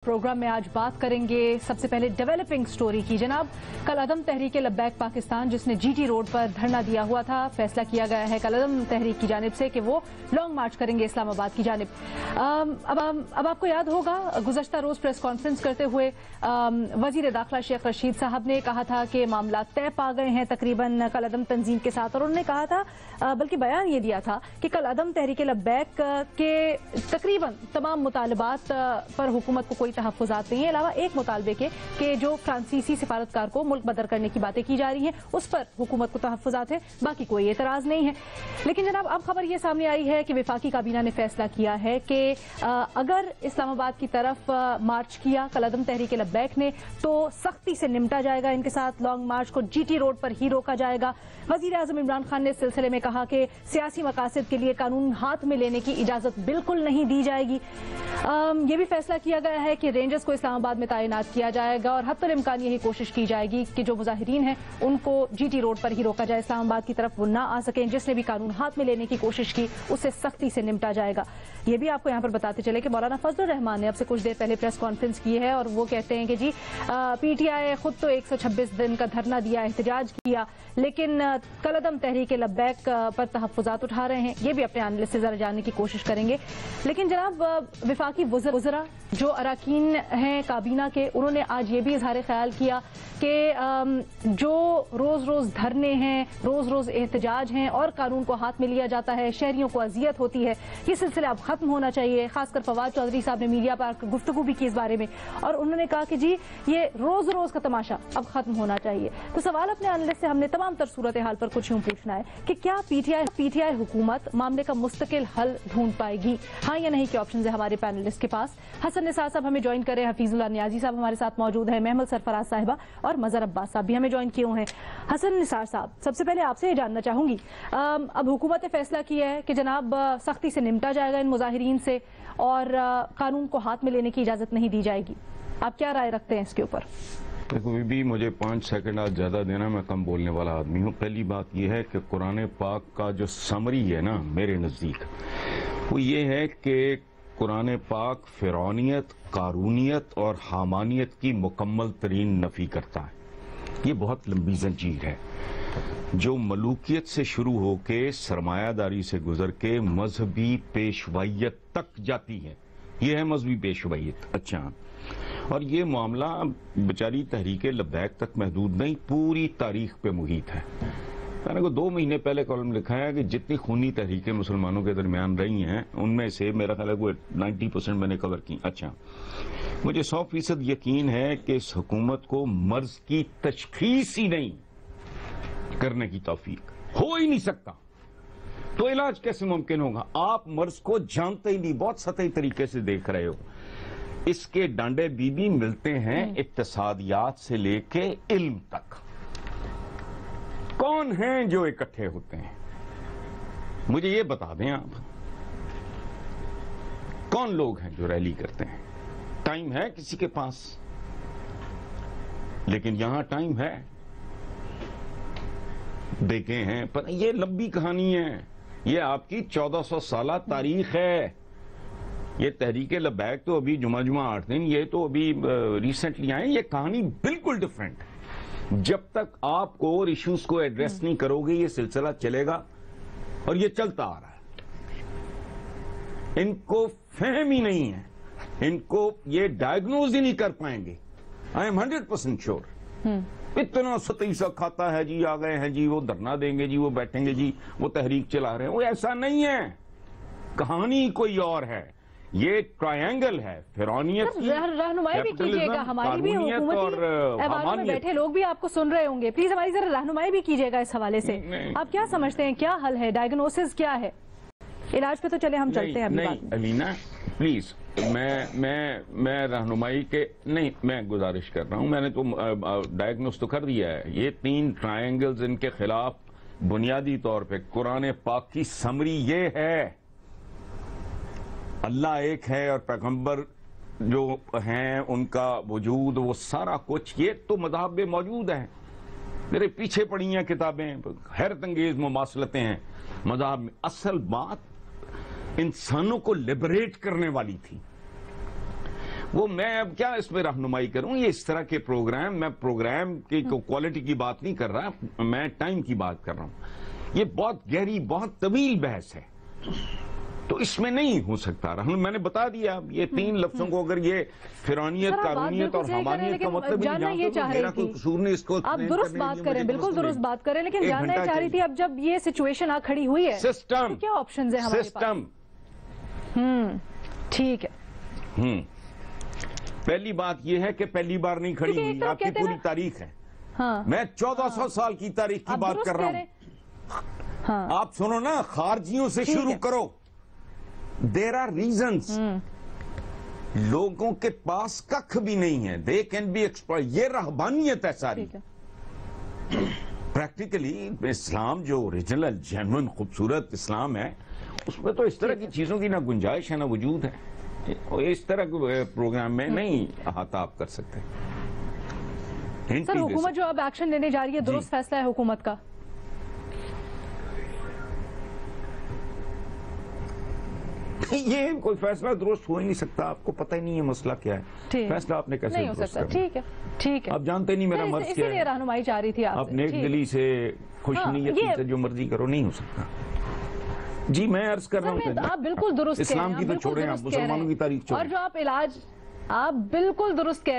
Programme में आज बात करेंगे सबसे पहले डेवलपिंग स्टोरी की। जनाब, कल अदम तहरीक लब्बैक पाकिस्तान जिसने जीटी रोड पर धरना दिया हुआ था, फैसला किया गया है कल अदम तहरीक की जानिब से कि वो लॉन्ग मार्च करेंगे इस्लामाबाद की जानिब। अब आपको याद होगा गुज़श्ता रोज प्रेस कॉन्फ्रेंस करते हुए वजीर दाखिला शेख रशीद साहब ने कहा था कि मामला तय पा गए हैं तकरीबन कल अदम तंजीम के साथ, और उन्होंने कहा था बल्कि बयान ये दिया था कि कल अदम तहरीक लब्बैक के तकरीबन तमाम मुतालबात पर हुकूमत को कोई तहफ़्फ़ुज़ात नहीं है, अलावा एक मुतालबे के जो फ्रांसीसी सिफारतकार को मुल्क बदर करने की बातें की जा रही हैं उस पर हुकूमत को तहफ़्फ़ुज़ात है, बाकी कोई एतराज़ नहीं है। लेकिन जनाब, अब खबर ये सामने आई है कि वफाकी काबीना ने फैसला किया है कि अगर इस्लामाबाद की तरफ मार्च किया कल अदम तहरीक लब्बैक ने तो सख्ती से निपटा जाएगा, इनके साथ लॉन्ग मार्च को जीटी रोड पर ही रोका जाएगा। वज़ीर आज़म इमरान खान ने इस सिलसिले में कहा कि सियासी मकासद के लिए कानून हाथ में लेने की इजाजत बिल्कुल नहीं दी जाएगी। ये भी फैसला किया गया है कि रेंजर्स को इस्लामाबाद में तैनात किया जाएगा और हत्तुल इम्कान यही कोशिश की जाएगी कि जो मुजाहिरीन हैं उनको जीटी रोड पर ही रोका जाए, इस्लामाबाद की तरफ वो ना आ सकें। जिसने भी कानून हाथ में लेने की कोशिश की उससे सख्ती से निपटा जाएगा। ये भी आपको यहाँ पर बताते चले कि मौलाना फजलुर रहमान ने अब से कुछ देर पहले प्रेस कॉन्फ्रेंस की है और वो कहते हैं कि जी पीटीआई खुद तो 126 दिन का धरना दिया, एहतजाज किया, लेकिन कल अदम तहरीक लब्बैक पर तहफ़्फ़ुज़ात उठा रहे हैं। ये भी अपने एनालिस्ट से जरा जानने की कोशिश करेंगे। लेकिन जनाब, वफाकी वज़रा जो अरकान हैं काबीना के, उन्होंने आज ये भी इजहार ख्याल किया कि जो रोज रोज धरने हैं, रोज रोज एहतजाज हैं और कानून को हाथ में लिया जाता है, शहरियों को अजियत होती है, ये सिलसिला अब खत्म होना चाहिए। खासकर फवाद चौधरी साहब ने मीडिया पर गुफ्तगू भी की इस बारे में और उन्होंने कहा कि जी ये रोज रोज का तमाशा अब खत्म होना चाहिए। तो सवाल अपने एनालिस्ट से हमने तमाम तर सूरत हाल पर कुछ यूं पूछना है कि क्या पीटीआई हुकूमत मामले का मुस्तकिल हल ढूंढ पाएगी, हाँ या नहीं के ऑप्शन है हमारे पैनलिस्ट के पास। हसन निसार साहब हमें ज्वाइन करे, हफीजुल्लाह नियाजी साहब हमारे साथ मौजूद है, महमूद सरफराज साहिबा और मजहर अब्बास साहब भी हमें ज्वाइन किए हुए हैं। हसन निसार साहब, सबसे पहले आपसे ये जानना चाहूंगी, अब हुकूमत ने फैसला किया है कि जनाब सख्ती से निपटा जाएगा इन मुजाहिरीन से और कानून को हाथ में लेने की इजाजत नहीं दी जाएगी, आप क्या राय रखते हैं इसके ऊपर? कोई भी मुझे 5 सेकंड आज ज्यादा देना, मैं कम बोलने वाला आदमी हूँ। पहली बात यह है कि कुरान पाक का जो समरी है ना मेरे नजदीक, वो ये है कि कुरान पाक फिरौनियत, कारूनियत और हामानियत की मुकम्मल तरीन नफी करता है। ये बहुत लंबी जंजीर है जो मलूकियत से शुरू होके सरमायादारी से गुजर के मजहबी पेशवाइयत तक जाती है। ये है मजहबी पेशवाइयत। अच्छा, और ये मामला बेचारी तहरीक लब्बैक तक महदूद नहीं, पूरी तारीख पे मुहित है। मैंने को 2 महीने पहले कॉलम लिखा है कि जितनी खूनी तहरीकें मुसलमानों के दरमियान रही हैं उनमें से मेरा ख्याल है कोई 90% मैंने कवर की। अच्छा, मुझे 100% यकीन है कि इस हुकूमत को मर्ज की तशखीस ही नहीं करने की तौफीक हो ही नहीं सकता, तो इलाज कैसे मुमकिन होगा? आप मर्ज को जानते ही नहीं, बहुत सतही तरीके से देख रहे हो। इसके डांडे बीबी मिलते हैं इक्तिसादियात से लेके इल्म तक। कौन हैं जो इकट्ठे होते हैं? मुझे ये बता दें आप, कौन लोग हैं जो रैली करते हैं? टाइम है किसी के पास? लेकिन यहां टाइम है, देखे हैं, पर ये लंबी कहानी है, ये आपकी 1400 साल तारीख है। ये तहरीक लब्बैक तो अभी जुमा 8 दिन, ये तो अभी रिसेंटली आए। ये कहानी बिल्कुल डिफरेंट है। जब तक आप कोर इश्यूज को एड्रेस नहीं करोगे ये सिलसिला चलेगा और ये चलता आ रहा है। इनको फहम ही नहीं है, इनको ये डायग्नोज ही नहीं कर पाएंगे। I am 100% sure. इतना सतही सा खाता है जी, आ गए हैं जी, वो धरना देंगे जी, वो बैठेंगे जी, वो तहरीक चला रहे हैं, वो ऐसा नहीं है। कहानी कोई और है। ये ट्रायंगल है फिरौनियत की। रहनुमाई भी कीजिएगा, हमारी भी हुकूमती में बैठे लोग भी आपको सुन रहे होंगे, प्लीज हमारी जरा रहनुमाई भी कीजिएगा इस हवाले से। आप क्या समझते हैं, क्या हल है, डायग्नोसिस क्या है? इलाज पे तो चले हम चलते हैं अभी। नहीं अलीना प्लीज, मैं रहनुमाई के नहीं, मैं गुजारिश कर रहा हूं, मैंने तो डायग्नोस तो कर दिया है। ये 3 ट्रायंगल्स, इनके खिलाफ बुनियादी तौर पे कुरान पाक की समरी ये है, अल्लाह एक है और पैगंबर जो हैं उनका वजूद, वो सारा कुछ, ये तो मज़हब में मौजूद है। मेरे पीछे पड़ी हैं किताबें, हैरत अंगेज मुमासलतें हैं मज़हब में। असल बात इंसानों को लिबरेट करने वाली थी। وہ میں اب کیا اس میں رہنمائی کروں. یہ اس طرح کے پروگرام، میں پروگرام کی کوالٹی کی بات نہیں کر رہا، میں ٹائم کی بات کر رہا ہوں. یہ بہت گہری، بہت طویل بحث ہے، تو اس میں نہیں ہو سکتا. میں نے بتا دیا یہ 3 لفظوں کو اگر یہ فرعونیت، قارونیت اور حمانیت کا مطلب جاننا یہ چاہ رہی تھی، قصور نہیں اس کو. آپ درست بات کریں، بالکل درست بات کریں، لیکن جاننا یہ چاہ رہی تھی اب جب یہ سچویشن کھڑی ہوئی ہے سسٹم، کیا آپشنز ہیں ہمارے پاس؟ سسٹم ٹھیک ہے. پہلی بات یہ ہے کہ پہلی بار نہیں کھڑی ہوئی، آپ کی پوری تاریخ ہے. میں 1400 سال کی تاریخ کی بات کر رہا ہوں. آپ سنو نا، خارجیوں سے شروع کرو. There are reasons. لوگوں کے پاس ککھ بھی نہیں ہے، دے کین بی ایکسپلائٹ. یہ رہبانیت ہے ساری. پریکٹیکلی اسلام جو اوریجنل جینوئن خوبصورت اسلام ہے، اس میں تو اس طرح کی چیزوں کی نہ گنجائش ہے نہ وجود ہے. اس طرح کے پروگرام میں نہیں احاطہ آپ کر سکتے. سر حکومت جو اب ایکشن لینے جا رہی ہے، درست فیصلہ ہے حکومت کا؟ یہ کوئی فیصلہ درست ہو ہی نہیں سکتا. آپ کو پتہ ہی نہیں ہے مسئلہ کیا ہے. فیصلہ آپ نے کیسے نہیں ہو سکتا. ٹھیک ہے، ٹھیک ہے. آپ جانتے نہیں میرا مرض کیا ہے. اسی لیے رہنمائی چاہ رہی تھی آپ نیک دلی سے، خوش نیتی سے جو مرضی کرو، نہیں ہو سکتا. جی میں عرض کر رہا ہوں، آپ بالکل درست کہہ رہے ہیں. اسلام کی تو چھوڑیں، آپ مسلمانوں کی تاریخ چھوڑیں. اور جو آپ علاج، آپ بالکل درست کہہ رہے ہیں.